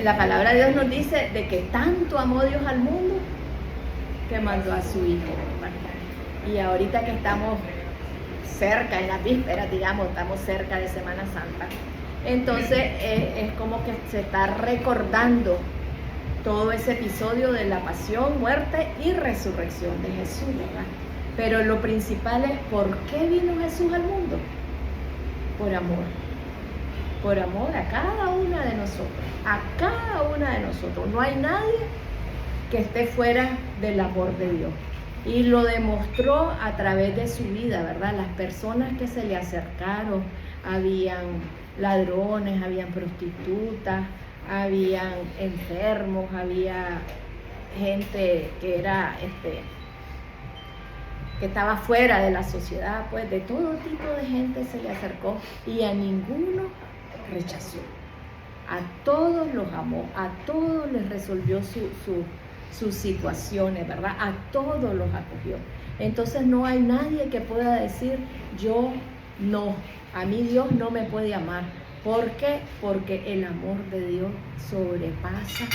La palabra de Dios nos dice de que tanto amó Dios al mundo que mandó a su Hijo, ¿verdad? Y ahorita que estamos cerca, en la víspera, digamos, estamos cerca de Semana Santa, entonces es como que se está recordando todo ese episodio de la pasión, muerte y resurrección de Jesús, ¿verdad? Pero lo principal es, ¿por qué vino Jesús al mundo? Por amor a cada una de nosotros, a cada una de nosotros. No hay nadie que esté fuera del amor de Dios. Y lo demostró a través de su vida, ¿verdad? Las personas que se le acercaron, habían ladrones, habían prostitutas, habían enfermos, había gente que era que estaba fuera de la sociedad, pues de todo tipo de gente se le acercó y a ninguno rechazó. A todos los amó, a todos les resolvió sus situaciones, ¿verdad? A todos los acogió. Entonces no hay nadie que pueda decir, yo no, a mí Dios no me puede amar. ¿Por qué? Porque el amor de Dios sobrepasa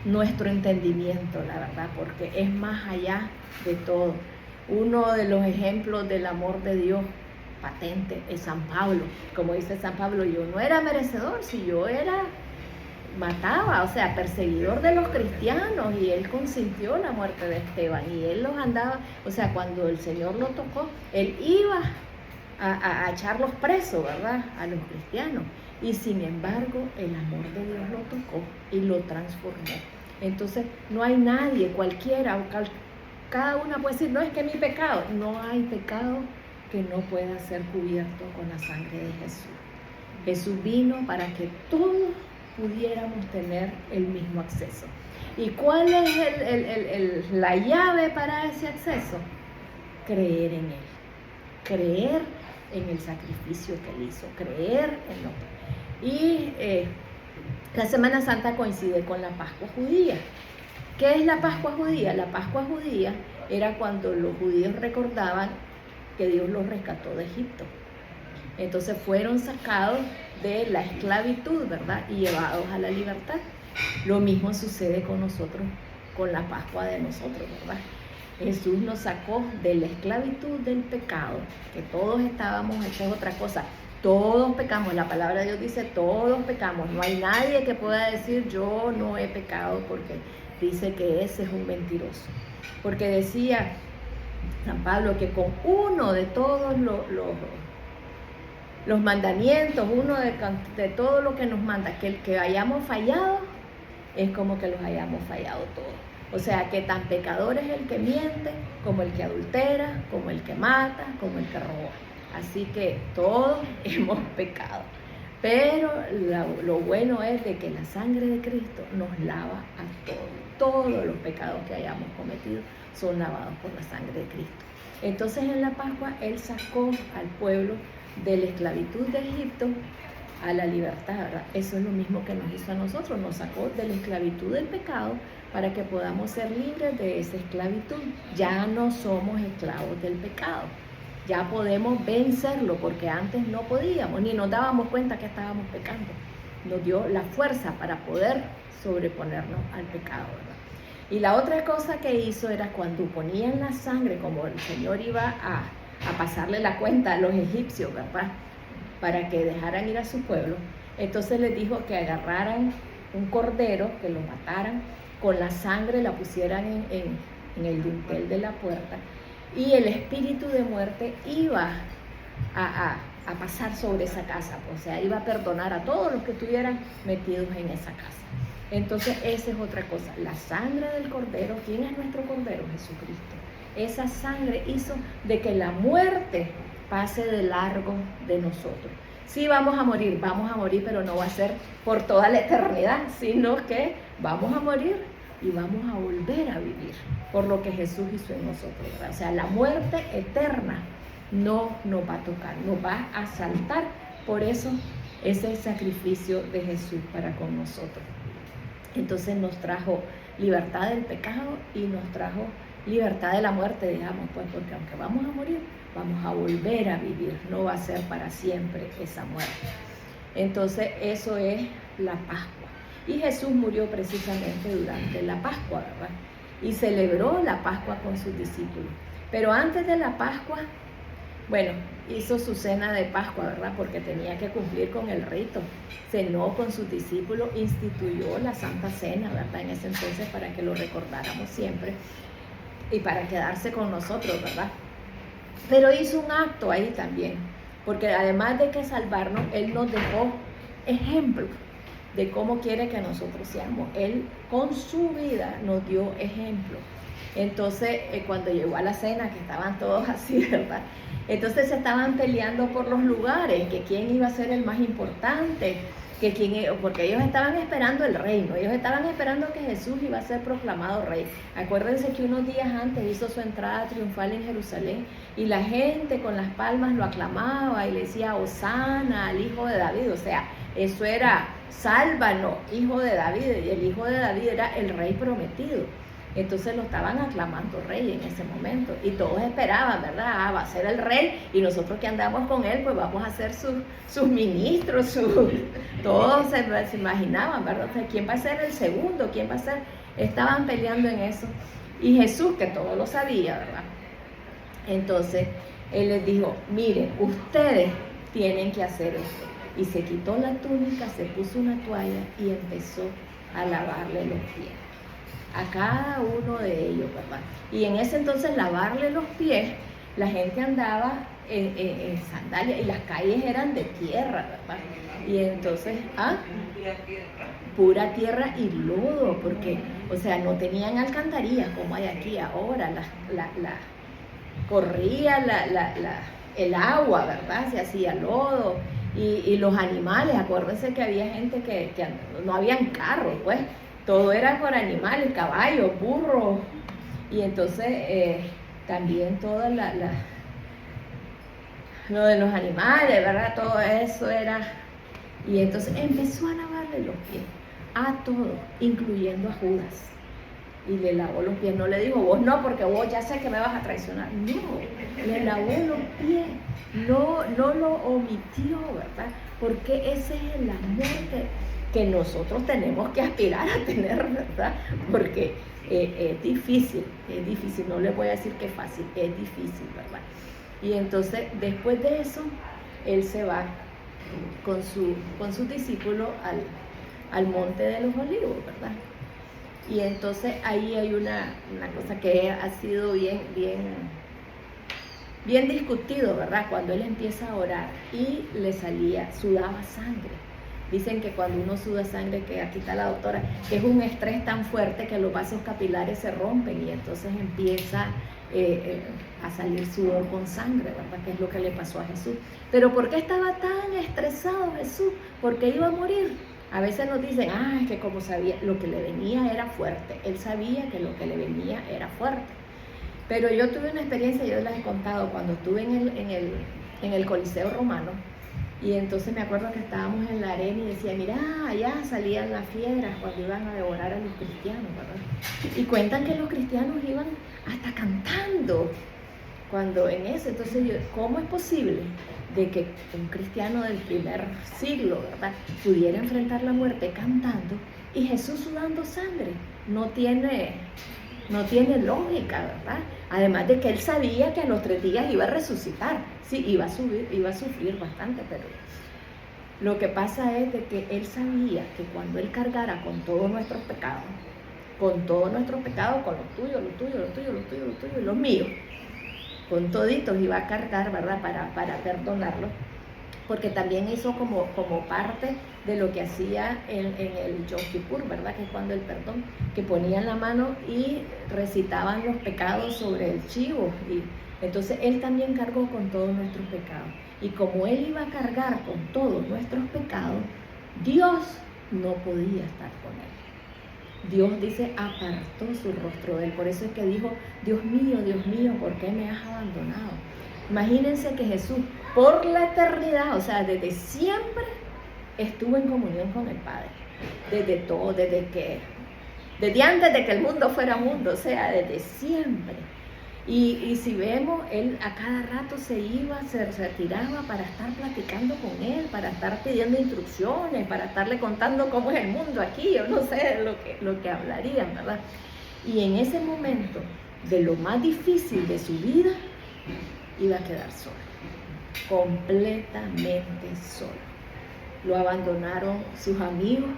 nuestro entendimiento, la verdad, porque es más allá de todo. Uno de los ejemplos del amor de Dios patente es San Pablo. Como dice San Pablo, yo no era merecedor, si yo era, mataba, o sea, perseguidor de los cristianos, y él consintió la muerte de Esteban, y él los andaba, o sea, cuando el Señor lo tocó, él iba a echarlos presos, ¿verdad?, a los cristianos, y sin embargo el amor de Dios lo tocó y lo transformó. Entonces no hay nadie, cualquiera, cada una puede decir, no, es que mi pecado, no hay pecado que no pueda ser cubierto con la sangre de Jesús. Jesús vino para que todos pudiéramos tener el mismo acceso. ¿Y cuál es la llave para ese acceso? Creer en Él, creer en el sacrificio que Él hizo, creer en lo que... Y la Semana Santa coincide con la Pascua judía. ¿Qué es la Pascua judía? La Pascua judía era cuando los judíos recordaban que Dios los rescató de Egipto. Entonces fueron sacados de la esclavitud, ¿verdad?, y llevados a la libertad. Lo mismo sucede con nosotros, con la Pascua de nosotros, ¿verdad? Jesús nos sacó de la esclavitud del pecado, que todos estábamos, esa es otra cosa, todos pecamos, la palabra de Dios dice todos pecamos, no hay nadie que pueda decir yo no he pecado, porque dice que ese es un mentiroso. Porque decía San Pablo que con uno de todos los mandamientos, uno de todo lo que nos manda, que hayamos fallado, es como que los hayamos fallado todos. O sea, que tan pecador es el que miente, como el que adultera, como el que mata, como el que roba. Así que todos hemos pecado. Pero lo bueno es de que la sangre de Cristo nos lava a todos. Todos los pecados que hayamos cometido son lavados por la sangre de Cristo. Entonces en la Pascua Él sacó al pueblo de la esclavitud de Egipto a la libertad, ¿verdad? Eso es lo mismo que nos hizo a nosotros, nos sacó de la esclavitud del pecado para que podamos ser libres de esa esclavitud. Ya no somos esclavos del pecado, ya podemos vencerlo, porque antes no podíamos, ni nos dábamos cuenta que estábamos pecando. Nos dio la fuerza para poder sobreponernos al pecado, ¿verdad? Y la otra cosa que hizo era cuando ponían la sangre, como el Señor iba a pasarle la cuenta a los egipcios, ¿verdad?, para que dejaran ir a su pueblo, entonces les dijo que agarraran un cordero, que lo mataran, con la sangre la pusieran en el dintel de la puerta, y el espíritu de muerte iba a pasar sobre esa casa, o sea, iba a perdonar a todos los que estuvieran metidos en esa casa. Entonces esa es otra cosa, la sangre del cordero. ¿Quién es nuestro cordero? Jesucristo. Esa sangre hizo de que la muerte pase de largo de nosotros. Sí, vamos a morir, pero no va a ser por toda la eternidad, sino que vamos a morir y vamos a volver a vivir por lo que Jesús hizo en nosotros, ¿verdad? O sea, la muerte eterna no nos va a tocar, nos va a asaltar. Por eso ese sacrificio de Jesús para con nosotros. Entonces nos trajo libertad del pecado y nos trajo libertad de la muerte, digamos, pues, porque aunque vamos a morir, vamos a volver a vivir, no va a ser para siempre esa muerte. Entonces eso es la Pascua. Y Jesús murió precisamente durante la Pascua, ¿verdad? Y celebró la Pascua con sus discípulos. Pero antes de la Pascua, bueno, hizo su cena de Pascua, ¿verdad? Porque tenía que cumplir con el rito. Cenó con sus discípulos, instituyó la Santa Cena, ¿verdad? En ese entonces, para que lo recordáramos siempre y para quedarse con nosotros, ¿verdad? Pero hizo un acto ahí también, porque además de que salvarnos, Él nos dejó ejemplo de cómo quiere que nosotros seamos. Él con su vida nos dio ejemplo. Entonces, cuando llegó a la cena, que estaban todos así, ¿verdad? Entonces se estaban peleando por los lugares, que quién iba a ser el más importante, porque ellos estaban esperando el reino, ellos estaban esperando que Jesús iba a ser proclamado rey. Acuérdense que unos días antes hizo su entrada triunfal en Jerusalén y la gente con las palmas lo aclamaba y le decía, Hosana al hijo de David, o sea, eso era, sálvanos, hijo de David, y el hijo de David era el rey prometido. Entonces lo estaban aclamando rey en ese momento y todos esperaban, ¿verdad? Ah, va a ser el rey y nosotros que andamos con él pues vamos a ser sus ministros, todos se imaginaban, ¿verdad? O sea, ¿quién va a ser el segundo? ¿Quién va a ser? Estaban peleando en eso y Jesús, que todo lo sabía, ¿verdad? Entonces él les dijo, miren, ustedes tienen que hacer esto. Y se quitó la túnica, se puso una toalla y empezó a lavarle los pies a cada uno de ellos, ¿verdad? Y en ese entonces lavarle los pies, la gente andaba en sandalias y las calles eran de tierra, ¿verdad? Y entonces, pura tierra y lodo, porque, o sea, no tenían alcantarillas como hay aquí ahora, corría el agua, ¿verdad? Se hacía lodo. Y los animales, acuérdense que había gente que no habían carros, pues, todo era por animales, caballos, burros, y entonces también todo lo de los animales, ¿verdad? Todo eso era, y entonces empezó a lavarle los pies a todos, incluyendo a Judas, y le lavó los pies. No le dijo, vos no, porque vos ya sé que me vas a traicionar. No, le lavó los pies, no lo omitió, ¿verdad? Porque ese es el amor que nosotros tenemos que aspirar a tener, ¿verdad? Porque es difícil, no les voy a decir que es fácil, es difícil, ¿verdad? Y entonces, después de eso, él se va con sus discípulos al monte de los olivos, ¿verdad? Y entonces ahí hay una cosa que ha sido bien discutido, ¿verdad? Cuando él empieza a orar y sudaba sangre. Dicen que cuando uno suda sangre, que aquí está la doctora, que es un estrés tan fuerte que los vasos capilares se rompen y entonces empieza a salir sudor con sangre, ¿verdad? Que es lo que le pasó a Jesús. Pero ¿por qué estaba tan estresado Jesús? ¿Por qué iba a morir? A veces nos dicen, es que como sabía, lo que le venía era fuerte. Él sabía que lo que le venía era fuerte. Pero yo tuve una experiencia, yo les he contado, cuando estuve en el Coliseo Romano, y entonces me acuerdo que estábamos en la arena y decía, mira, allá salían las fieras cuando iban a devorar a los cristianos, ¿verdad? Y cuentan que los cristianos iban hasta cantando cuando en eso. Entonces yo, ¿cómo es posible de que un cristiano del primer siglo, ¿verdad?, pudiera enfrentar la muerte cantando y Jesús sudando sangre? No tiene lógica, ¿verdad? Además de que él sabía que a los 3 días iba a resucitar. Sí, iba a sufrir bastante, pero lo que pasa es de que él sabía que cuando él cargara con todos nuestros pecados, con los tuyos y los míos, con toditos iba a cargar, ¿verdad?, para perdonarlos, porque también hizo como parte de lo que hacía en el Yom Kippur, ¿verdad?, que es cuando el perdón, que ponían la mano y recitaban los pecados sobre el chivo, y entonces él también cargó con todos nuestros pecados, y como él iba a cargar con todos nuestros pecados, Dios no podía estar con él. Dios, dice, apartó su rostro de él. Por eso es que dijo, Dios mío, ¿por qué me has abandonado? Imagínense que Jesús, por la eternidad, o sea, desde siempre, estuvo en comunión con el Padre. Desde antes de que el mundo fuera mundo, o sea, desde siempre. Y si vemos, él a cada rato se iba, se retiraba para estar platicando con él, para estar pidiendo instrucciones, para estarle contando cómo es el mundo aquí, yo no sé lo que hablarían, ¿verdad? Y en ese momento, de lo más difícil de su vida, iba a quedar solo, completamente solo. Lo abandonaron sus amigos.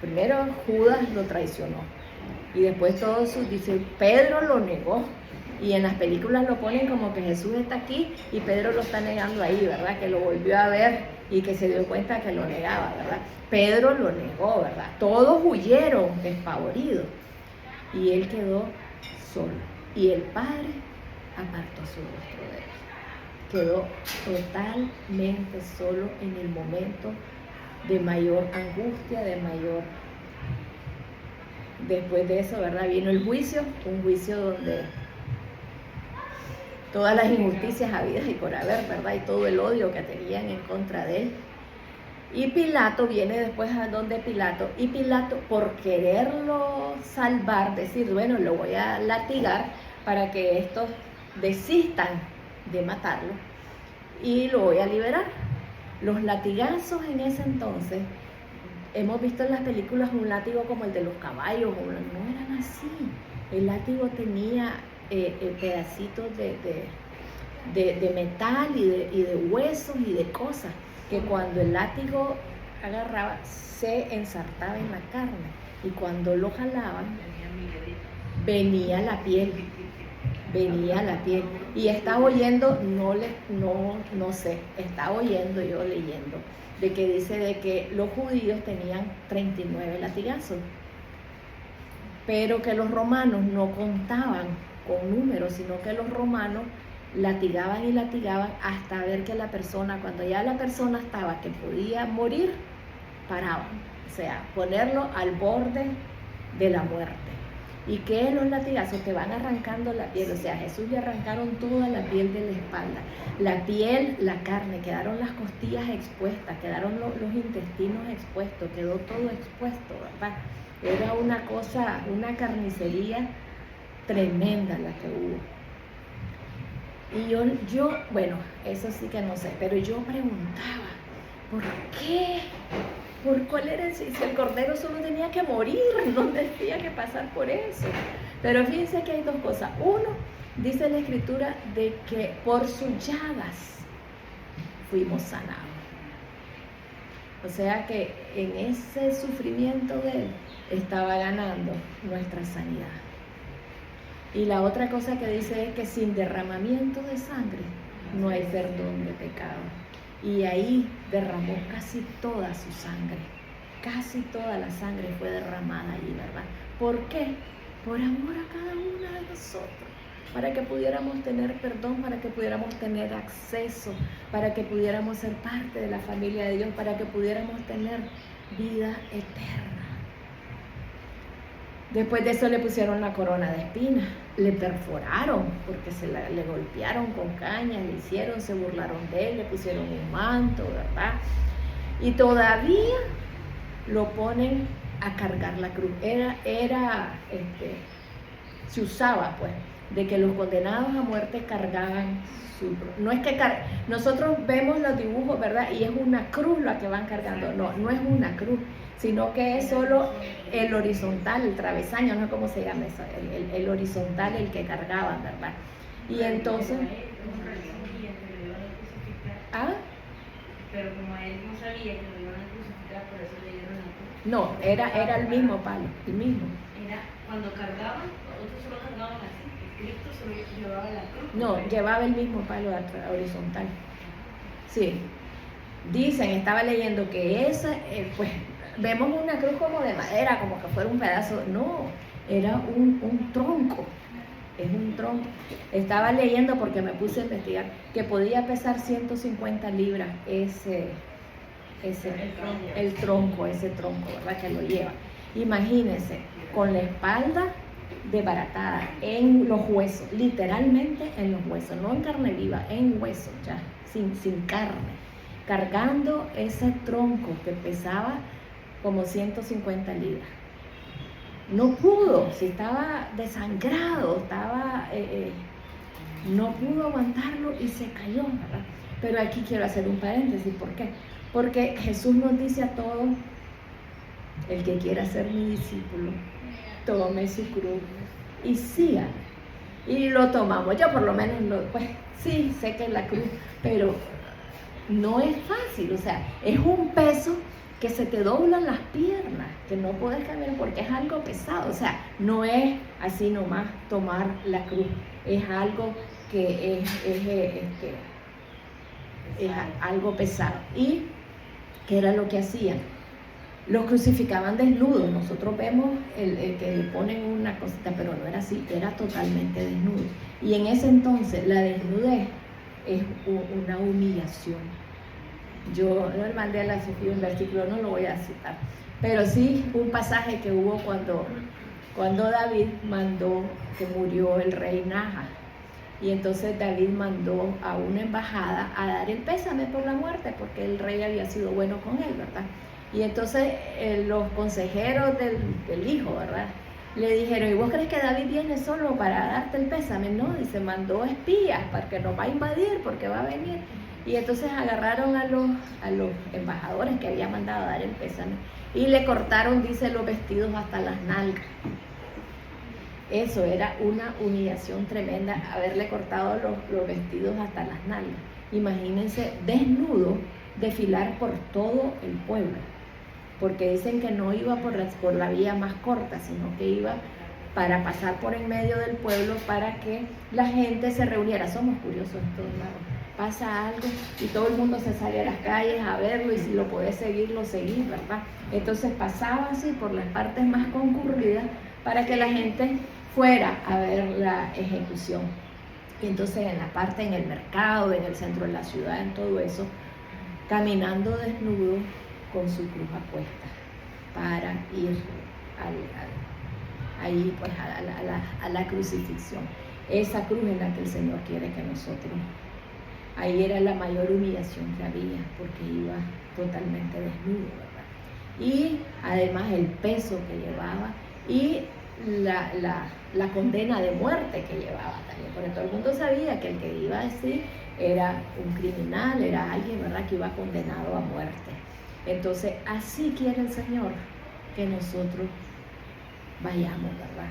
Primero Judas lo traicionó. Y después dice, Pedro lo negó. Y en las películas lo ponen como que Jesús está aquí y Pedro lo está negando ahí, ¿verdad? Que lo volvió a ver y que se dio cuenta que lo negaba, ¿verdad? Pedro lo negó, ¿verdad? Todos huyeron despavoridos. Y él quedó solo. Y el Padre apartó su rostro de él. Quedó totalmente solo en el momento de mayor angustia, de mayor... Después de eso, ¿verdad? Vino el juicio, un juicio donde todas las injusticias habidas y por haber, ¿verdad? Y todo el odio que tenían en contra de él. Y Pilato viene después a donde Pilato, y Pilato, por quererlo salvar, decir, bueno, lo voy a latigar para que estos desistan de matarlo y lo voy a liberar. Los latigazos en ese entonces, hemos visto en las películas un látigo como el de los caballos, no eran así. El látigo tenía pedacitos de metal y de huesos y de cosas, que cuando el látigo agarraba, se ensartaba en la carne, y cuando lo jalaban, venía la piel, y estaba oyendo, no sé, estaba oyendo yo leyendo, de que dice de que los judíos tenían 39 latigazos, pero que los romanos no contaban con números, sino que los romanos latigaban y latigaban hasta ver que la persona, cuando ya la persona estaba que podía morir, paraban, o sea, ponerlo al borde de la muerte. ¿Y qué es los latigazos? Te van arrancando la piel, o sea, a Jesús le arrancaron toda la piel de la espalda, la piel, la carne, quedaron las costillas expuestas, quedaron los intestinos expuestos, quedó todo expuesto, ¿verdad? Era una cosa, una carnicería tremenda la que hubo. Y yo, bueno, eso sí que no sé, pero yo preguntaba, ¿por qué? ¿Por cuál era si el cordero solo tenía que morir? No tenía que pasar por eso. Pero fíjense que hay dos cosas. Uno, dice la Escritura de que por sus llagas fuimos sanados. O sea que en ese sufrimiento de él estaba ganando nuestra sanidad. Y la otra cosa que dice es que sin derramamiento de sangre no hay perdón de pecado. Y ahí derramó casi toda su sangre. Casi toda la sangre fue derramada allí, ¿verdad? ¿Por qué? Por amor a cada uno de nosotros. Para que pudiéramos tener perdón, para que pudiéramos tener acceso, para que pudiéramos ser parte de la familia de Dios, para que pudiéramos tener vida eterna. Después de eso le pusieron la corona de espinas, le perforaron porque le golpearon con cañas, le hicieron, se burlaron de él, le pusieron un manto, ¿verdad? Y todavía lo ponen a cargar la cruz. Se usaba pues, de que los condenados a muerte cargaban su cruz. No es que nosotros vemos los dibujos, ¿verdad? Y es una cruz la que van cargando. No es una cruz, sino que es solo el horizontal, el travesaño, no sé cómo se llama eso, el horizontal el que cargaban, ¿verdad? Y entonces... ¿Ah? Pero como él no sabía que lo iban a crucificar, por eso le dieron la cruz. No, era el mismo palo, el mismo. Era cuando cargaban, otros solo cargaban así, Cristo solo llevaba la cruz. No, llevaba el mismo palo horizontal. Sí. Dicen, estaba leyendo que esa, pues, vemos una cruz como de madera, como que fuera un pedazo. No, era un tronco. Es un tronco. Estaba leyendo porque me puse a investigar que podía pesar 150 libras el tronco, ¿verdad? Que lo lleva. Imagínense, con la espalda desbaratada, en los huesos, literalmente en los huesos, no en carne viva, en huesos ya, sin carne, cargando ese tronco que pesaba como 150 libras. no pudo, si estaba desangrado, no pudo aguantarlo y se cayó, ¿verdad? Pero aquí quiero hacer un paréntesis, ¿por qué? Porque Jesús nos dice a todos, el que quiera ser mi discípulo, tome su cruz y siga. Y lo tomamos, yo por lo menos, pues sí, sé que es la cruz, pero no es fácil, o sea, es un peso que se te doblan las piernas, que no puedes caminar porque es algo pesado, o sea, no es así nomás tomar la cruz, es algo que es algo pesado. ¿Y qué era lo que hacían? Los crucificaban desnudos. Nosotros vemos el que le ponen una cosita, pero no era así, era totalmente desnudo. Y en ese entonces la desnudez es una humillación. Yo no mandé a la Sofía un versículo, no lo voy a citar, pero sí un pasaje que hubo cuando David mandó, que murió el rey Naja. Y entonces David mandó a una embajada a dar el pésame por la muerte, porque el rey había sido bueno con él, ¿verdad? Y entonces los consejeros del hijo, ¿verdad?, le dijeron, ¿y vos crees que David viene solo para darte el pésame? No, y se mandó espías para que nos va a invadir, porque va a venir. Y entonces agarraron a los embajadores que había mandado a dar el pésame y le cortaron, dice, los vestidos hasta las nalgas. Eso era una humillación tremenda, haberle cortado los vestidos hasta las nalgas. Imagínense, desnudo, desfilar por todo el pueblo, porque dicen que no iba por la vía más corta, sino que iba para pasar por en medio del pueblo para que la gente se reuniera. Somos curiosos en todos lados. Pasa algo y todo el mundo se sale a las calles a verlo, y si lo podés seguir, lo seguís, ¿verdad? Entonces pasaba así por las partes más concurridas para que la gente fuera a ver la ejecución. Y entonces en el mercado, en el centro de la ciudad, en todo eso, caminando desnudo con su cruz apuesta para ir ahí pues a la crucifixión. Esa cruz es la que el Señor quiere que nosotros, ahí era la mayor humillación que había, porque iba totalmente desnudo, ¿verdad? Y además el peso que llevaba y la condena de muerte que llevaba también, porque todo el mundo sabía que el que iba así era un criminal, era alguien, ¿verdad?, que iba condenado a muerte. Entonces así quiere el Señor que nosotros vayamos, ¿verdad?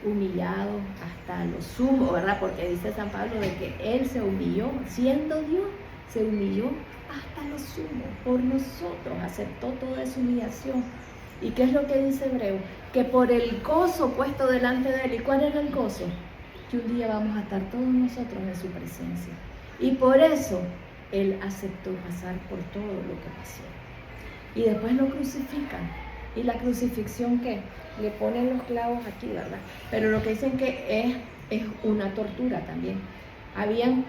Humillado hasta lo sumo, ¿verdad? Porque dice San Pablo de que Él se humilló, siendo Dios, se humilló hasta lo sumo por nosotros, aceptó toda esa humillación. ¿Y qué es lo que dice Hebreo? Que por el gozo puesto delante de Él. ¿Y cuál era el gozo? Que un día vamos a estar todos nosotros en su presencia. Y por eso Él aceptó pasar por todo lo que pasó. Y después lo crucifican. ¿Y la crucifixión qué? Le ponen los clavos aquí, ¿verdad? Pero lo que dicen que es una tortura también. Habían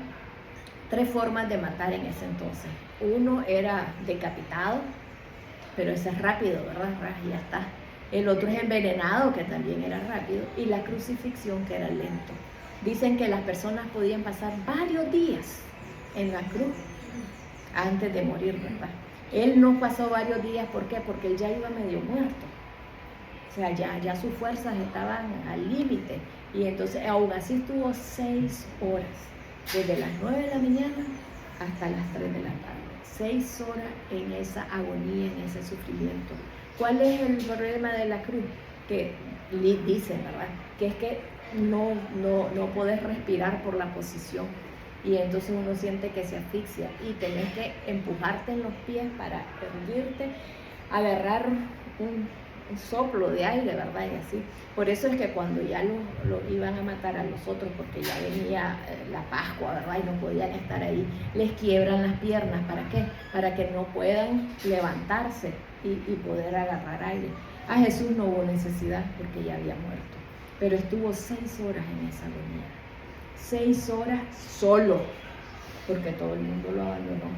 3 formas de matar en ese entonces. Uno era decapitado, pero ese es rápido, ¿verdad? Y ya está. El otro es envenenado, que también era rápido, y la crucifixión, que era lento. Dicen que las personas podían pasar varios días en la cruz antes de morir, ¿verdad? Él no pasó varios días, ¿por qué? Porque él ya iba medio muerto. O sea, ya sus fuerzas estaban al límite. Y entonces, aún así estuvo 6 horas, desde las 9 de la mañana hasta las 3 de la tarde. 6 horas en esa agonía, en ese sufrimiento. ¿Cuál es el problema de la cruz? Que dicen, ¿verdad?, que es que no podés respirar por la posición, y entonces uno siente que se asfixia y tenés que empujarte en los pies para erguirte, agarrar un soplo de aire, ¿verdad? Y así. Por eso es que cuando ya lo iban a matar a los otros, porque ya venía la Pascua, ¿verdad?, y no podían estar ahí, les quiebran las piernas. ¿Para qué? Para que no puedan levantarse y poder agarrar aire. A Jesús no hubo necesidad, porque ya había muerto, pero estuvo 6 horas en esa agonía. 6 horas solo, porque todo el mundo lo abandonó,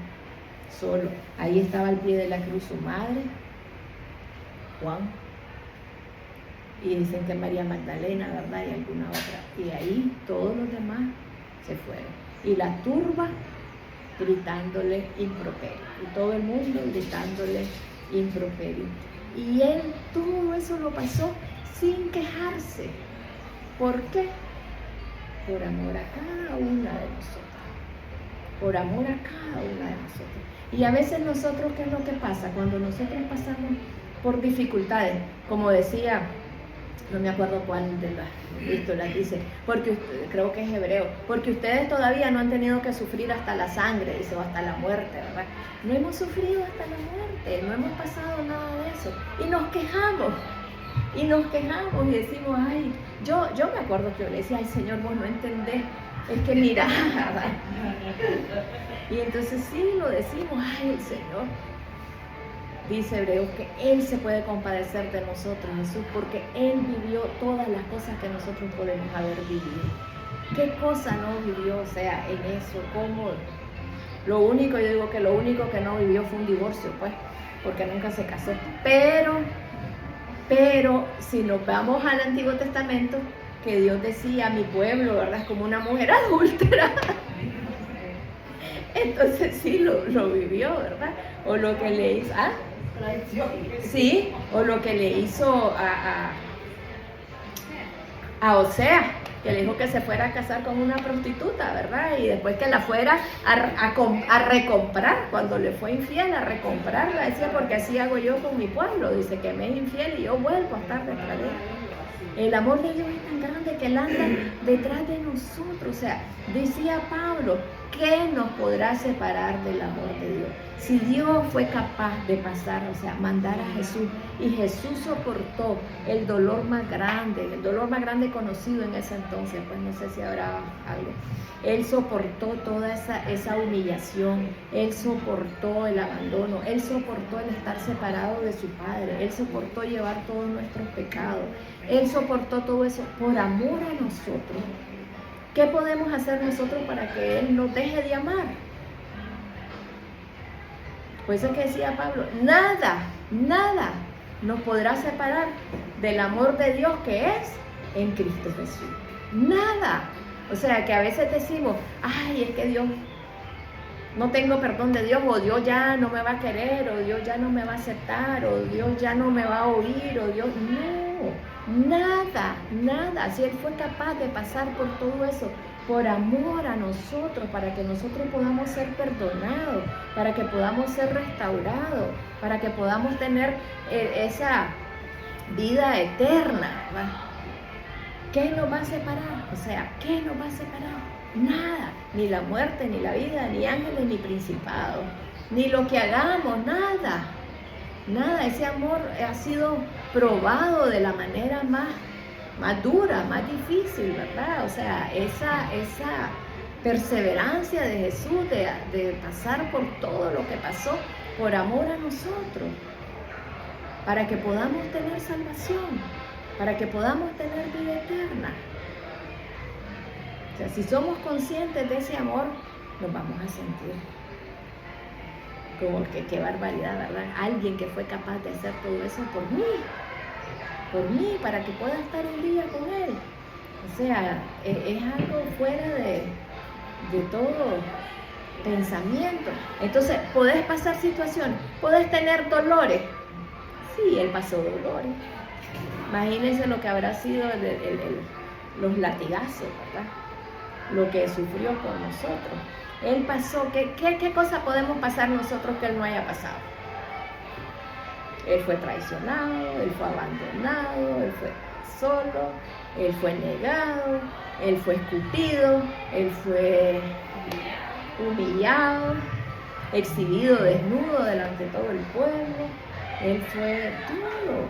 solo. Ahí estaba al pie de la cruz su madre, Juan, y dicen que María Magdalena, ¿verdad?, y alguna otra, y ahí todos los demás se fueron, y la turba gritándole improperio, y todo el mundo gritándole improperio. Y él todo eso lo pasó sin quejarse. ¿Por qué? Por amor a cada una de nosotros. Por amor a cada una de nosotros. Y a veces nosotros, ¿qué es lo que pasa? Cuando nosotros pasamos por dificultades, como decía, no me acuerdo cuál de las epístolas dice, porque creo que es Hebreo, porque ustedes todavía no han tenido que sufrir hasta la sangre, dice, o hasta la muerte, ¿verdad? No hemos sufrido hasta la muerte, no hemos pasado nada de eso. Y nos quejamos y decimos, ay, yo me acuerdo que yo le decía, ay Señor, vos no entendés, es que mira, ¿verdad? Y entonces sí lo decimos, ay el Señor. Dice Hebreos que Él se puede compadecer de nosotros, Jesús, porque Él vivió todas las cosas que nosotros podemos haber vivido. ¿Qué cosa no vivió? O sea, en eso, ¿cómo? Yo digo que lo único que no vivió fue un divorcio, pues, porque nunca se casó. Pero, si nos vamos al Antiguo Testamento, que Dios decía, mi pueblo, ¿verdad? Es como una mujer adúltera. Entonces sí, lo vivió, ¿verdad? O lo que le hizo, sí, o lo que le hizo a Osea, que le dijo que se fuera a casar con una prostituta, ¿verdad? Y después que la fuera a recomprar, cuando le fue infiel, a recomprarla, decía, porque así hago yo con mi pueblo, dice que me es infiel y yo vuelvo a estar detrás de él. El amor de Dios es tan grande que Él anda detrás de nosotros. O sea, decía Pablo, ¿qué nos podrá separar del amor de Dios? Si Dios fue capaz de pasar, o sea, mandar a Jesús, y Jesús soportó el dolor más grande conocido en ese entonces, pues no sé si habrá algo. Él soportó toda esa humillación, Él soportó el abandono, Él soportó el estar separado de su Padre, Él soportó llevar todos nuestros pecados, Él soportó todo eso por amor a nosotros. ¿Qué podemos hacer nosotros para que Él nos deje de amar? Pues es que decía Pablo, nada nos podrá separar del amor de Dios que es en Cristo Jesús. Nada. O sea, que a veces decimos, ay, es que Dios, no tengo perdón de Dios, o Dios ya no me va a querer, o Dios ya no me va a aceptar, o Dios ya no me va a oír, o Dios, no, nada. Si Él fue capaz de pasar por todo eso, por amor a nosotros, para que nosotros podamos ser perdonados, para que podamos ser restaurados, para que podamos tener esa vida eterna, ¿verdad? ¿Qué nos va a separar? O sea, ¿qué nos va a separar? Nada, ni la muerte, ni la vida, ni ángeles, ni principados, ni lo que hagamos, nada. Ese amor ha sido probado de la manera más dura, más difícil, ¿verdad? O sea, esa perseverancia de Jesús de pasar por todo lo que pasó por amor a nosotros, para que podamos tener salvación, para que podamos tener vida eterna. O sea, si somos conscientes de ese amor, nos vamos a sentir como que qué barbaridad, ¿verdad? Alguien que fue capaz de hacer todo eso por mí, para que pueda estar un día con Él. O sea, es algo fuera de todo pensamiento. Entonces, podés pasar situaciones, podés tener dolores. Sí, Él pasó dolores. Imagínense lo que habrá sido los latigazos, ¿verdad? Lo que sufrió por nosotros. Él pasó, ¿qué cosa podemos pasar nosotros que Él no haya pasado? Él fue traicionado, Él fue abandonado, Él fue solo, Él fue negado, Él fue escupido, Él fue humillado, exhibido desnudo delante de todo el pueblo. Él fue todo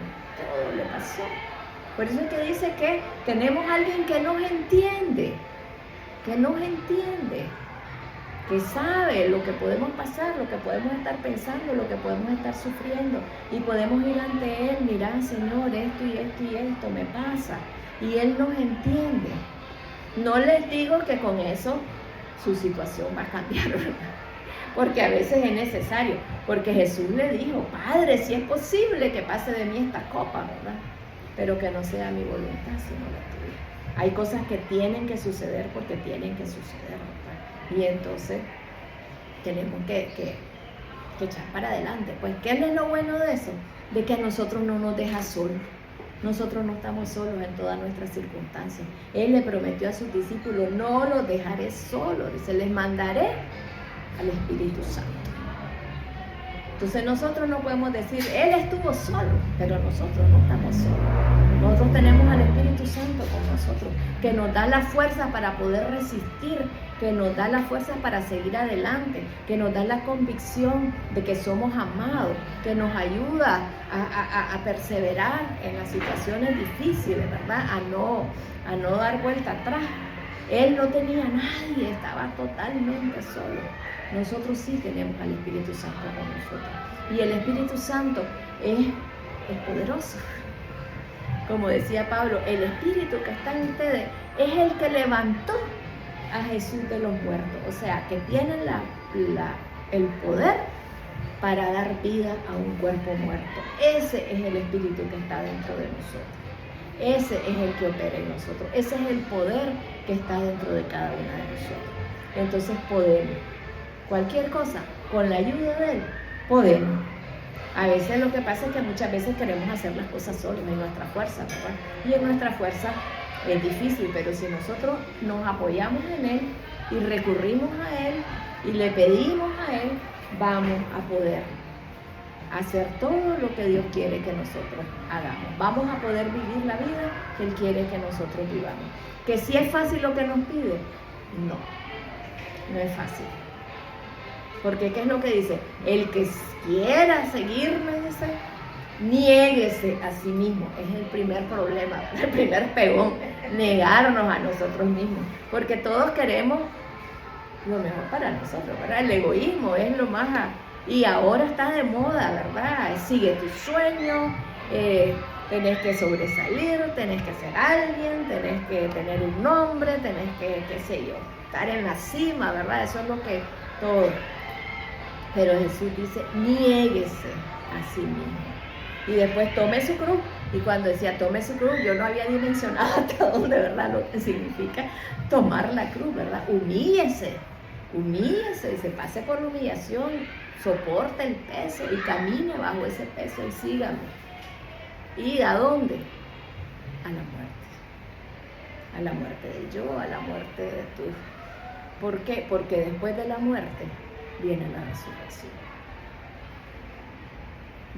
le pasó. Por eso es que dice que tenemos a alguien que nos entiende, que sabe lo que podemos pasar, lo que podemos estar pensando, lo que podemos estar sufriendo, y podemos ir ante Él, mirar, Señor, esto y esto me pasa, y Él nos entiende. No les digo que con eso su situación va a cambiar, ¿verdad? Porque a veces es necesario, porque Jesús le dijo, Padre, si es posible que pase de mí esta copa, ¿verdad? Pero que no sea mi voluntad, sino la tuya. Hay cosas que tienen que suceder porque tienen que suceder, ¿verdad? Y entonces tenemos que que echar para adelante. Pues, ¿qué es lo bueno de eso? De que a nosotros no nos deja solos. Nosotros no estamos solos en todas nuestras circunstancias. Él le prometió a sus discípulos, no los dejaré solos, dice, les mandaré al Espíritu Santo. Entonces nosotros no podemos decir, Él estuvo solo, pero nosotros no estamos solos. Nosotros tenemos al Espíritu Santo con nosotros, que nos da la fuerza para poder resistir, que nos da la fuerza para seguir adelante, que nos da la convicción de que somos amados, que nos ayuda a perseverar en las situaciones difíciles, ¿verdad? A no dar vuelta atrás. Él no tenía a nadie, estaba totalmente solo. Nosotros sí tenemos al Espíritu Santo con nosotros. Y el Espíritu Santo es poderoso. Como decía Pablo, el Espíritu que está en ustedes es el que levantó a Jesús de los muertos. O sea, que tiene el poder para dar vida a un cuerpo muerto. Ese es el Espíritu que está dentro de nosotros. Ese es el que opera en nosotros. Ese es el poder que está dentro de cada una de nosotros. Entonces podemos. Cualquier cosa, con la ayuda de Él, podemos. A veces lo que pasa es que muchas veces queremos hacer las cosas solos, en nuestra fuerza, ¿verdad? Y en nuestra fuerza es difícil, pero si nosotros nos apoyamos en Él y recurrimos a Él y le pedimos a Él, vamos a poder hacer todo lo que Dios quiere que nosotros hagamos. Vamos a poder vivir la vida que Él quiere que nosotros vivamos. ¿Que si es fácil lo que nos pide? No es fácil. Porque ¿qué es lo que dice? El que quiera seguirme, dice, niéguese a sí mismo. Es el primer problema, el primer pegón, negarnos a nosotros mismos. Porque todos queremos lo mejor para nosotros, ¿verdad? El egoísmo es lo más... Y ahora está de moda, ¿verdad? Sigue tu sueño, tenés que sobresalir, tenés que ser alguien, tenés que tener un nombre, tenés que, qué sé yo, estar en la cima, ¿verdad? Eso es lo que todo... Pero Jesús dice, niéguese a sí mismo. Y después tome su cruz. Y cuando decía tome su cruz, yo no había dimensionado hasta dónde, ¿verdad? Lo que significa tomar la cruz, ¿verdad? Humíllese, se pase por la humillación, soporte el peso y camine bajo ese peso y sígame. ¿Y a dónde? A la muerte. A la muerte del yo, a la muerte de tú. ¿Por qué? Porque después de la muerte viene la resurrección.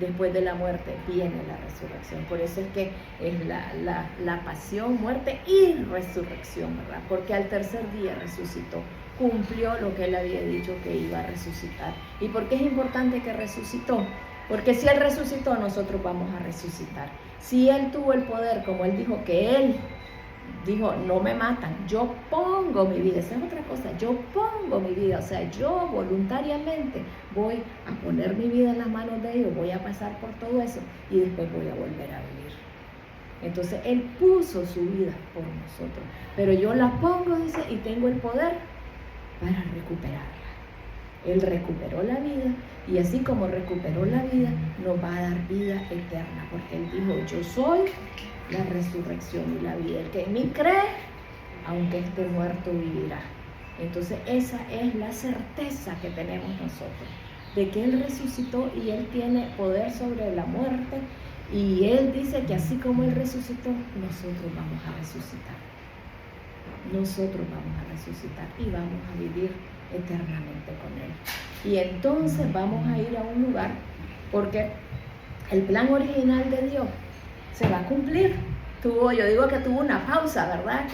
Después de la muerte viene la resurrección. Por eso es que es la pasión, muerte y resurrección, ¿verdad? Porque al tercer día resucitó, cumplió lo que Él había dicho que iba a resucitar. ¿Y por qué es importante que resucitó? Porque si Él resucitó, nosotros vamos a resucitar. Si Él tuvo el poder, como Él dijo que Él dijo, no me matan, yo pongo mi vida, esa es otra cosa, yo pongo mi vida, o sea, yo voluntariamente voy a poner mi vida en las manos de ellos, voy a pasar por todo eso y después voy a volver a vivir. Entonces, Él puso su vida por nosotros, pero yo la pongo, dice, y tengo el poder para recuperarla. Él recuperó la vida y así como recuperó la vida, nos va a dar vida eterna, porque Él dijo, yo soy la resurrección y la vida. El que en mí cree, aunque esté muerto, vivirá. Entonces esa es la certeza que tenemos nosotros, de que Él resucitó y Él tiene poder sobre la muerte, y Él dice que así como Él resucitó, nosotros vamos a resucitar. Nosotros vamos a resucitar y vamos a vivir eternamente con Él. Y entonces vamos a ir a un lugar, porque el plan original de Dios se va a cumplir. Yo digo que tuvo una pausa, ¿verdad?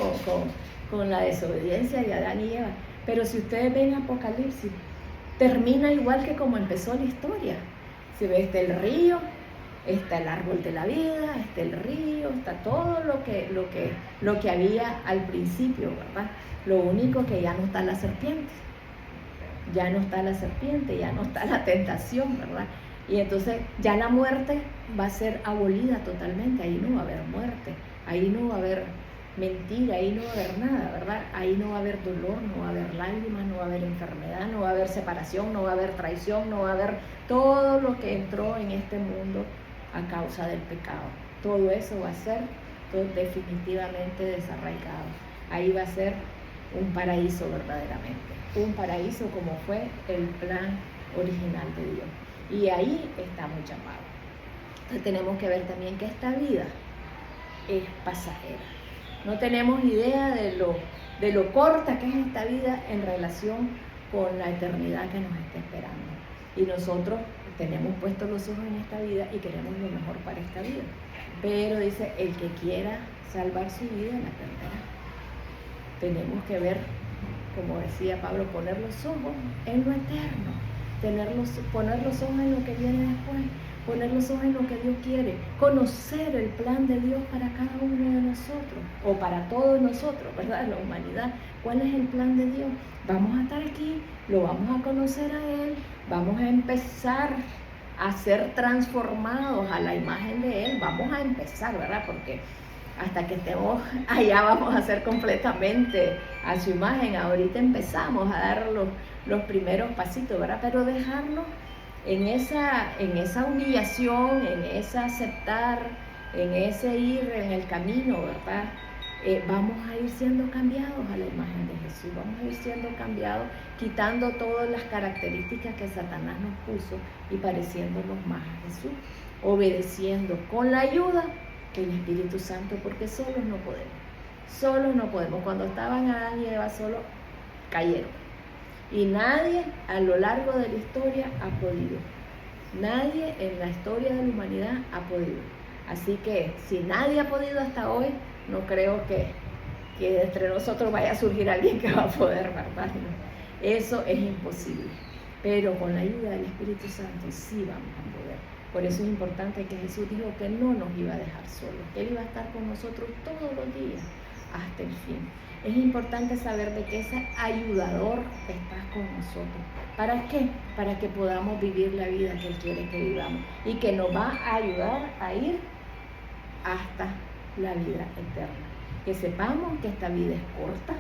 Con la desobediencia de Adán y Eva. Pero si ustedes ven Apocalipsis, termina igual que como empezó la historia. Si ves, está el río, está el árbol de la vida, está el río, está todo lo que había al principio, ¿verdad? Lo único que ya no está la serpiente. Ya no está la serpiente, ya no está la tentación, ¿verdad? Y entonces ya la muerte va a ser abolida totalmente, ahí no va a haber muerte, ahí no va a haber mentira, ahí no va a haber nada, ¿verdad? Ahí no va a haber dolor, no va a haber lágrimas, no va a haber enfermedad, no va a haber separación, no va a haber traición, no va a haber todo lo que entró en este mundo a causa del pecado. Todo eso va a ser definitivamente desarraigado. Ahí va a ser un paraíso verdaderamente, un paraíso como fue el plan original de Dios. Y ahí estamos llamados. Entonces tenemos que ver también que esta vida es pasajera. No tenemos idea de lo corta que es esta vida en relación con la eternidad que nos está esperando. Y nosotros tenemos puestos los ojos en esta vida y queremos lo mejor para esta vida. Pero dice, el que quiera salvar su vida la perderá. Tenemos que ver, como decía Pablo, poner los ojos en lo eterno, poner los ojos en lo que viene después, poner los ojos en lo que Dios quiere, conocer el plan de Dios para cada uno de nosotros, o para todos nosotros, ¿verdad? La humanidad. ¿Cuál es el plan de Dios? Vamos a estar aquí, lo vamos a conocer a Él, vamos a empezar a ser transformados a la imagen de Él, vamos a empezar, ¿verdad? Porque hasta que estemos allá vamos a ser completamente a su imagen. Ahorita empezamos a dar los primeros pasitos, ¿verdad? Pero dejarnos en esa humillación, en ese aceptar, en ese ir en el camino, ¿verdad? Vamos a ir siendo cambiados a la imagen de Jesús, vamos a ir siendo cambiados, quitando todas las características que Satanás nos puso y pareciéndonos más a Jesús, obedeciendo con la ayuda del Espíritu Santo, porque solos no podemos. Cuando estaban Adán y Eva solos, cayeron. Y nadie a lo largo de la historia ha podido. Nadie en la historia de la humanidad ha podido. Así que si nadie ha podido hasta hoy, no creo que entre nosotros vaya a surgir alguien que va a poder, ¿verdad? Eso es imposible. Pero con la ayuda del Espíritu Santo sí vamos a poder. Por eso es importante que Jesús dijo que no nos iba a dejar solos, que Él iba a estar con nosotros todos los días hasta el fin. Es importante saber de que ese ayudador está con nosotros. ¿Para qué? Para que podamos vivir la vida que Él quiere que vivamos y que nos va a ayudar a ir hasta la vida eterna. Que sepamos que esta vida es corta,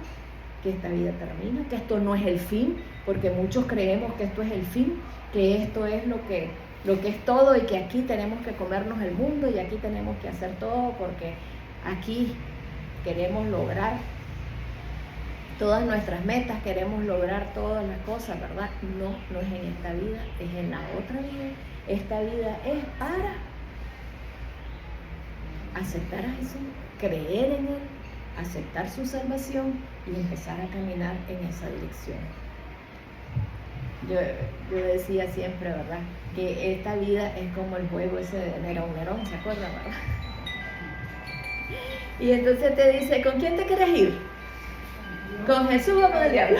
que esta vida termina, que esto no es el fin, porque muchos creemos que esto es el fin, que esto es lo que es todo y que aquí tenemos que comernos el mundo y aquí tenemos que hacer todo porque aquí queremos lograr todas nuestras metas, queremos lograr todas las cosas, ¿verdad? No es en esta vida, es en la otra vida. Esta vida es para aceptar a Jesús, creer en Él, aceptar su salvación y empezar a caminar en esa dirección. Yo decía siempre, ¿verdad? Que esta vida es como el juego ese de Nerón, ¿se acuerdan, verdad? Y entonces te dice, ¿con quién te quieres ir? ¿Con Jesús o con el diablo?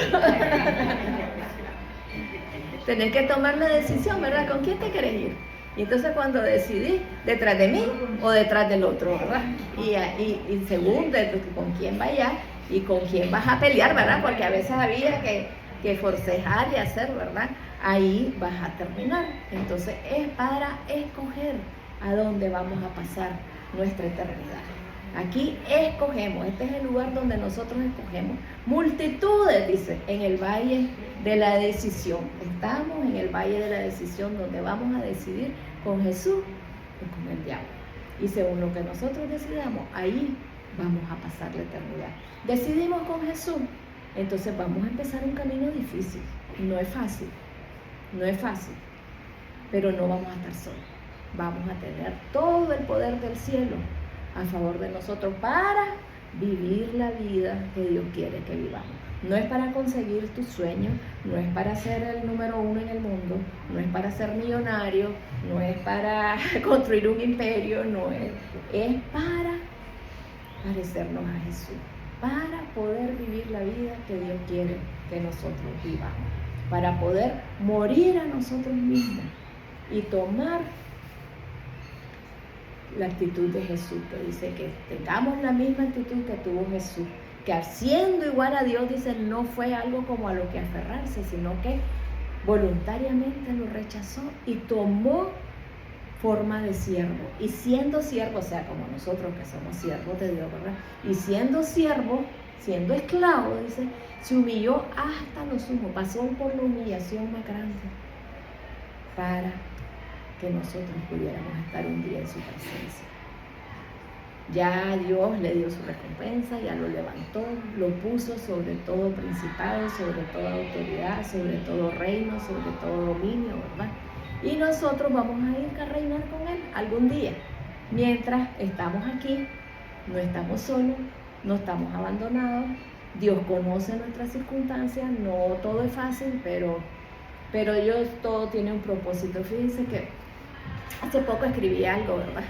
Tenés que tomar la decisión, ¿verdad? ¿Con quién te quieres ir? Y entonces cuando decidí, ¿detrás de mí o detrás del otro, verdad? Y según con quién vayas y con quién vas a pelear, ¿verdad? Porque a veces había que forcejar y hacer, ¿verdad? Ahí vas a terminar. Entonces es para escoger a dónde vamos a pasar nuestra eternidad. Aquí escogemos, este es el lugar donde nosotros escogemos. Multitudes, dice, en el valle de la decisión. Estamos en el valle de la decisión donde vamos a decidir con Jesús o con el diablo. Y según lo que nosotros decidamos, ahí vamos a pasar la eternidad. Decidimos con Jesús, entonces vamos a empezar un camino difícil. No es fácil, pero no vamos a estar solos. Vamos a tener todo el poder del cielo a favor de nosotros para vivir la vida que Dios quiere que vivamos. No es para conseguir tus sueños, no es para ser el número uno en el mundo, no es para ser millonario, no es para construir un imperio, es para parecernos a Jesús, para poder vivir la vida que Dios quiere que nosotros vivamos, para poder morir a nosotros mismos y tomar la actitud de Jesús, que dice que tengamos la misma actitud que tuvo Jesús, que siendo igual a Dios, dice, no fue algo como a lo que aferrarse, sino que voluntariamente lo rechazó y tomó forma de siervo. Y siendo siervo, o sea, como nosotros que somos siervos de Dios, ¿verdad? Y siendo siervo, siendo esclavo, dice, se humilló hasta lo sumo, pasó por la humillación más grande para que nosotros pudiéramos estar un día en su presencia. Ya Dios le dio su recompensa, ya lo levantó, lo puso sobre todo principado, sobre toda autoridad, sobre todo reino, sobre todo dominio, ¿verdad? y nosotros vamos a ir a reinar con Él algún día. Mientras estamos aquí, no estamos solos, no estamos abandonados. Dios conoce nuestras circunstancias, no todo es fácil, pero Dios todo tiene un propósito. Fíjense que hace poco escribí algo, ¿verdad?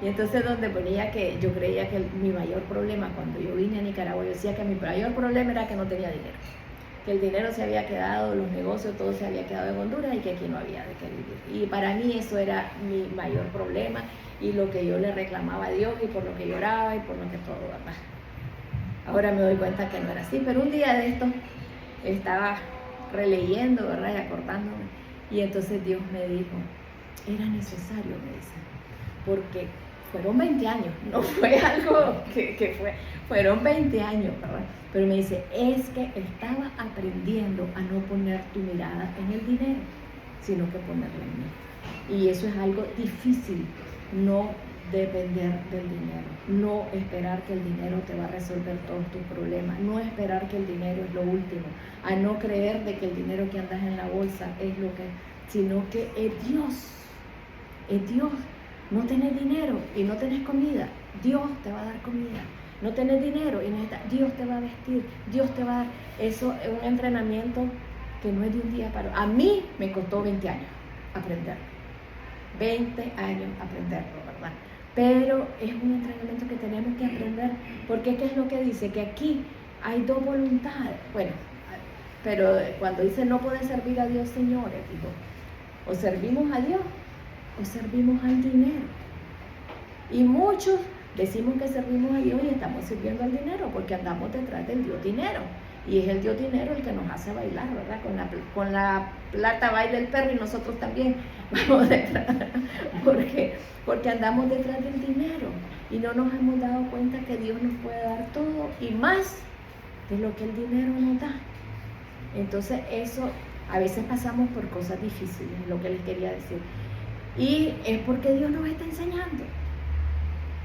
Y entonces donde ponía que yo creía que mi mayor problema cuando yo vine a Nicaragua, yo decía que mi mayor problema era que no tenía dinero. Que el dinero se había quedado, los negocios, todo se había quedado en Honduras y que aquí no había de qué vivir. Y para mí eso era mi mayor problema y lo que yo le reclamaba a Dios y por lo que lloraba y por lo que todo, ¿verdad? Ahora me doy cuenta que no era así, pero un día de esto estaba releyendo, ¿verdad? Y acordándome. Y entonces Dios me dijo, era necesario, me dice, porque fueron 20 años, no fue algo fueron 20 años, ¿verdad? Pero me dice, es que estaba aprendiendo a no poner tu mirada en el dinero, sino que ponerla en mí. Y eso es algo difícil, no depender del dinero, no esperar que el dinero te va a resolver todos tus problemas, no esperar que el dinero es lo último, a no creer de que el dinero que andas en la bolsa es lo que, sino que es Dios. No tenés dinero y no tenés comida, Dios te va a dar comida. No tenés dinero y Dios te va a vestir, Dios te va a dar. Eso es un entrenamiento que no es de un día para otro. A mí me costó 20 años aprenderlo. 20 años aprenderlo, ¿verdad? Pero es un entrenamiento que tenemos que aprender, porque ¿qué es lo que dice? Que aquí hay dos voluntades. Bueno, pero cuando dice no puedes servir a Dios, señores, digo, o servimos a Dios o servimos al dinero. Y muchos decimos que servimos a Dios y estamos sirviendo al dinero porque andamos detrás del Dios dinero. Y es el Dios dinero el que nos hace bailar, ¿verdad? Con la plata baila el perro y nosotros también vamos detrás. Porque andamos detrás del dinero y no nos hemos dado cuenta que Dios nos puede dar todo y más de lo que el dinero nos da. Entonces eso, a veces pasamos por cosas difíciles, es lo que les quería decir. Y es porque Dios nos está enseñando.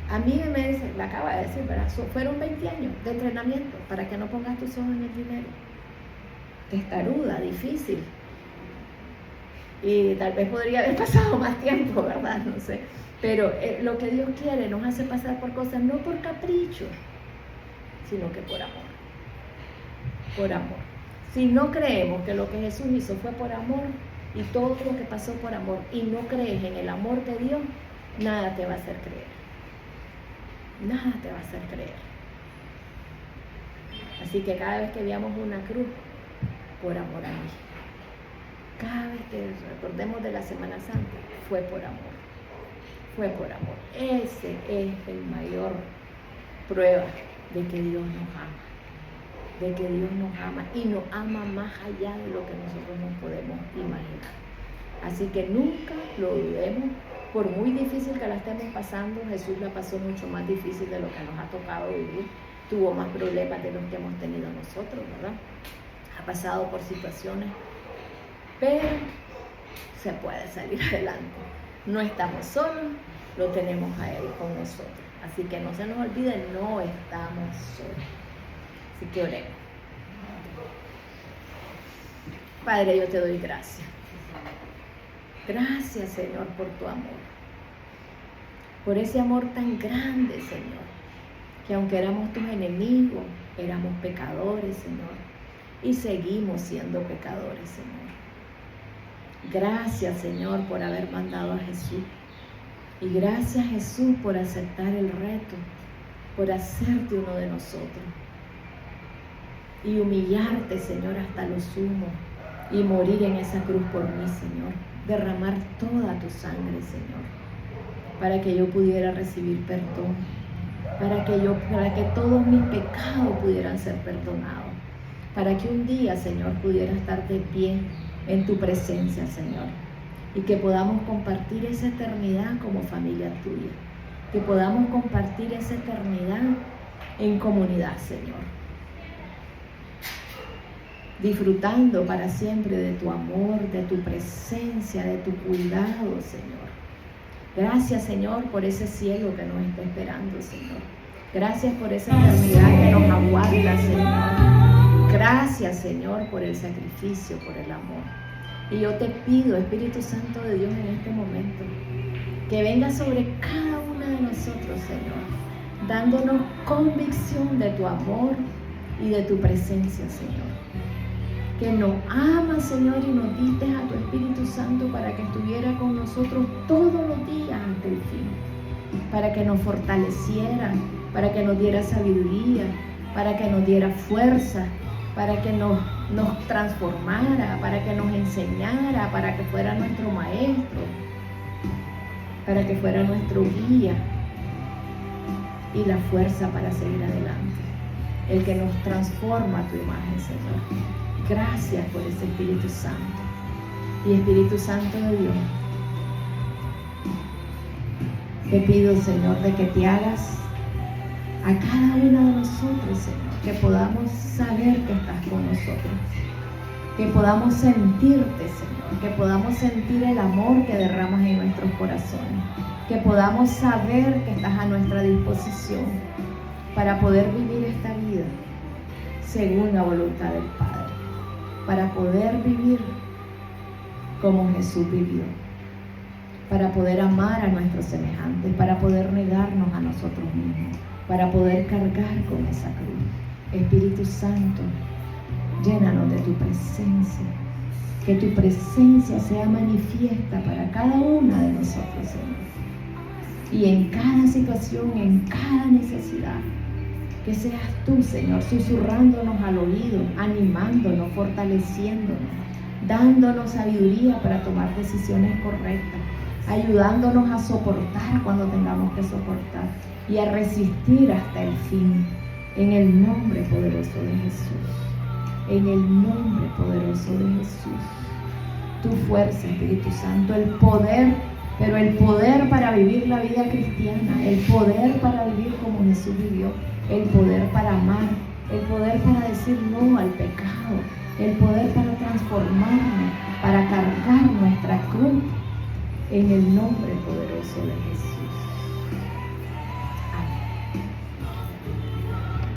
A mí me dice, me acaba de decir, ¿verdad? Fueron 20 años de entrenamiento para que no pongas tus ojos en el dinero. Testaruda, difícil. Y tal vez podría haber pasado más tiempo, ¿verdad? No sé. Pero lo que Dios quiere nos hace pasar por cosas no por capricho, sino que por amor. Por amor. Si no creemos que lo que Jesús hizo fue por amor y todo lo que pasó por amor y no crees en el amor de Dios, nada te va a hacer creer. Nada te va a hacer creer. Así que cada vez que veamos una cruz, por amor a mí. Cada vez que recordemos de la Semana Santa, fue por amor. Fue por amor. Ese es el mayor prueba de que Dios nos ama. De que Dios nos ama y nos ama más allá de lo que nosotros nos podemos imaginar. Así que nunca lo dudemos. Por muy difícil que la estemos pasando, Jesús la pasó mucho más difícil de lo que nos ha tocado vivir. Tuvo más problemas de los que hemos tenido nosotros, ¿verdad? Ha pasado por situaciones, pero se puede salir adelante. No estamos solos, lo tenemos a Él con nosotros. Así que no se nos olvide, no estamos solos. Así que oremos. Padre, yo te doy gracias. Gracias, Señor, por tu amor. Por ese amor tan grande, Señor, que aunque éramos tus enemigos, éramos pecadores, Señor, y seguimos siendo pecadores, Señor. Gracias, Señor, por haber mandado a Jesús. Y gracias, Jesús, por aceptar el reto, por hacerte uno de nosotros. Y humillarte, Señor, hasta lo sumo. Y morir en esa cruz por mí, Señor. Derramar toda tu sangre, Señor, para que yo pudiera recibir perdón, para que todos mis pecados pudieran ser perdonados, para que un día, Señor, pudiera estar de pie en tu presencia, Señor, y que podamos compartir esa eternidad como familia tuya, que podamos compartir esa eternidad en comunidad, Señor, disfrutando para siempre de tu amor, de tu presencia, de tu cuidado, Señor. Gracias, Señor, por ese cielo que nos está esperando, Señor. Gracias por esa eternidad que nos aguarda, Señor. Gracias, Señor, por el sacrificio, por el amor. Y yo te pido, Espíritu Santo de Dios, en este momento, que venga sobre cada uno de nosotros, Señor, dándonos convicción de tu amor y de tu presencia, Señor. Que nos amas, Señor, y nos diste a tu Espíritu Santo para que estuviera con nosotros todos los días hasta el fin, para que nos fortaleciera, para que nos diera sabiduría, para que nos diera fuerza, para que nos transformara, para que nos enseñara, para que fuera nuestro maestro, para que fuera nuestro guía y la fuerza para seguir adelante, el que nos transforma a tu imagen, Señor. Gracias por ese Espíritu Santo. Y Espíritu Santo de Dios, te pido, Señor, de que te hagas a cada uno de nosotros, Señor, que podamos saber que estás con nosotros, que podamos sentirte, Señor, que podamos sentir el amor que derramas en nuestros corazones, que podamos saber que estás a nuestra disposición para poder vivir esta vida según la voluntad del Padre, para poder vivir como Jesús vivió, para poder amar a nuestros semejantes, para poder negarnos a nosotros mismos, para poder cargar con esa cruz. Espíritu Santo, llénanos de tu presencia, que tu presencia sea manifiesta para cada una de nosotros, Señor. Y en cada situación, en cada necesidad, que seas tú, Señor, susurrándonos al oído, animándonos, fortaleciéndonos, dándonos sabiduría para tomar decisiones correctas, ayudándonos a soportar cuando tengamos que soportar y a resistir hasta el fin, en el nombre poderoso de Jesús, en el nombre poderoso de Jesús. Tu fuerza, Espíritu Santo, el poder, pero el poder para vivir la vida cristiana, el poder para vivir como Jesús vivió, el poder para amar, el poder para decir no al pecado, el poder para transformarnos, para cargar nuestra cruz, en el nombre poderoso de Jesús.